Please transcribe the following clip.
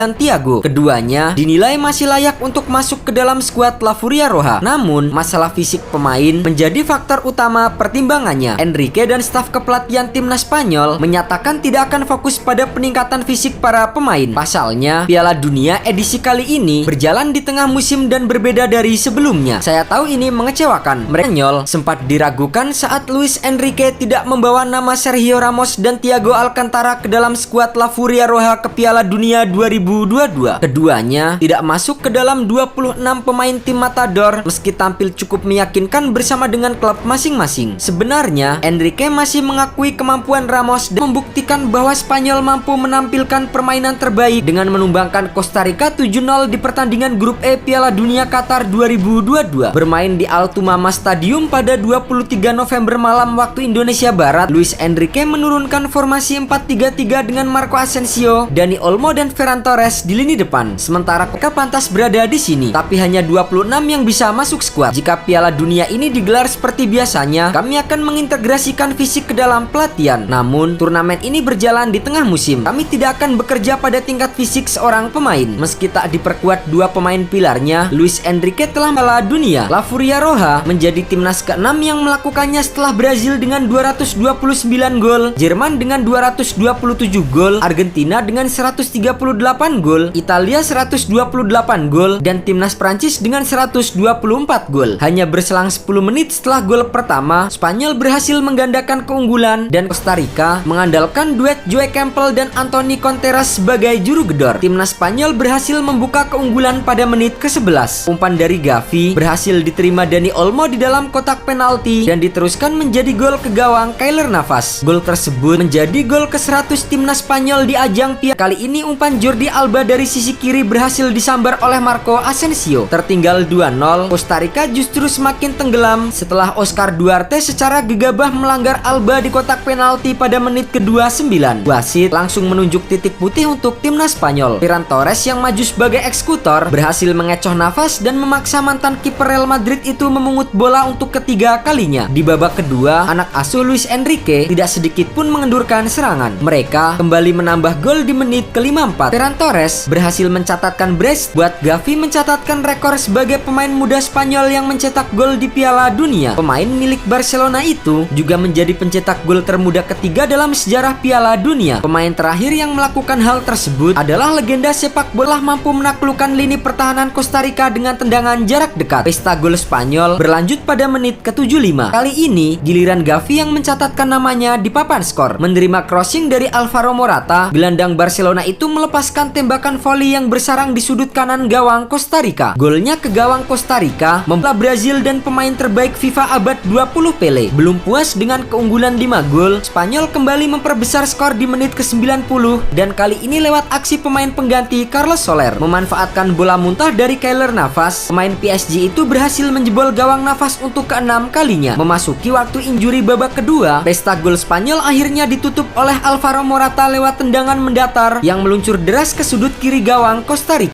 dan Thiago. Keduanya dinilai masih layak untuk masuk ke dalam skuad La Furia Roja. Namun, masalah fisik pemain menjadi faktor utama pertimbangannya. Enrique dan staf kepelatihan timnas Spanyol menyatakan tidak akan fokus pada peningkatan fisik para pemain. Pasalnya, Piala Dunia edisi kali ini berjalan di tengah musim dan berbeda dari sebelumnya. Saya tahu ini mengecewakan. Spanyol sempat diragukan saat Luis Enrique tidak membawa nama Sergio Ramos dan Thiago Alcantara ke dalam skuad La Furia Roja ke Piala Dunia 2022. Keduanya tidak masuk ke dalam 26 pemain tim Matador meski tampil cukup meyakinkan bersama dengan klub masing-masing. Sebenarnya, Enrique masih mengakui kemampuan Ramos dan membuktikan bahwa Spanyol mampu menampilkan permainan terbaik dengan menumbangkan Costa Rica 7-0 di pertandingan grup E Piala Dunia Qatar 2022. Bermain di Altumama Stadium pada 23 November malam waktu Indonesia Barat, Luis Enrique menurunkan formasi 4-3-3 dengan Marco Asensio, Dani Olmo dan Ferran Torres di lini depan. Sementara mereka pantas berada di sini, tapi hanya 26 yang bisa masuk skuad. Jika Piala Dunia ini digelar seperti biasanya, kami akan mengintegrasikan fisik ke dalam pelatihan. Namun, turnamen ini berjalan di tengah musim. Kami tidak akan bekerja pada tingkat fisik seorang pemain. Meski tak diperkuat dua pemain pilarnya, Luis Enrique telah Piala Dunia. La Furia Roja menjadi timnas ke-6 yang melakukannya setelah Brazil dengan 229 gol, Jerman dengan 227 gol, Argentina dengan 138 gol, Italia 128 gol, dan timnas Prancis dengan 124 gol. Hanya berselang 10 menit setelah gol pertama, Spanyol berhasil menggandakan keunggulan dan Costa Rica mengandalkan duet Joe Campbell dan Anthony Contreras sebagai juru gedor. Timnas Spanyol berhasil membuka keunggulan pada menit ke-11. Umpan dari Gavi berhasil diterima Dani Olmo di dalam kotak penalti dan diteruskan menjadi gol ke gawang Keylor Navas. Gol tersebut menjadi gol ke-100 timnas Spanyol di ajang Piala. Kali ini umpan Jordi Alba dari sisi kiri berhasil disambar oleh Marco Asensio. Tertinggal 2-0, Costa Rica justru semakin tenggelam setelah Oscar Duarte secara gegabah melanggar Alba di kotak penalti pada menit ke-29. Wasit langsung menunjuk titik putih untuk timnas Spanyol. Ferran Torres yang maju sebagai eksekutor berhasil mengecoh nafas dan memaksa mantan kiper Real Madrid itu memungut bola untuk ketiga kalinya. Di babak kedua, anak asuh Luis Enrique tidak sedikit pun mengendurkan serangan. Mereka kembali menambah gol di menit ke-54. Ferran Torres berhasil mencatatkan brace buat Gavi mencatatkan rekor sebagai pemain muda Spanyol yang mencetak gol di Piala Dunia. Pemain milik Barcelona itu juga menjadi pencetak gol termuda ketiga dalam sejarah Piala Dunia. Pemain terakhir yang melakukan hal tersebut adalah legenda sepak bola mampu menaklukkan lini pertahanan Costa Rica dengan tendangan jarak dekat. Pesta gol Spanyol berlanjut pada menit ke-75. Kali ini giliran Gavi yang mencatatkan namanya di papan skor. Menerima crossing dari Alvaro Morata, gelandang Barcelona itu melepaskan tembakan voli yang bersarang di sudut kanan gawang Costa Rica. Golnya ke gawang Costa Rica membelah Brazil dan pemain terbaik FIFA abad 20 Pele. Belum puas dengan keunggulan 5 gol, Spanyol kembali memperbesar skor di menit ke-90 dan kali ini lewat aksi pemain pengganti Carlos Soler. Memanfaatkan bola muntah dari Keylor Navas, pemain PSG itu berhasil menjebol gawang Navas untuk ke-6 kalinya. Memasuki waktu injuri babak kedua, pesta gol Spanyol akhirnya ditutup oleh Alvaro Morata lewat tendangan mendatar yang meluncur deras ke sudut kiri gawang Costa Rica.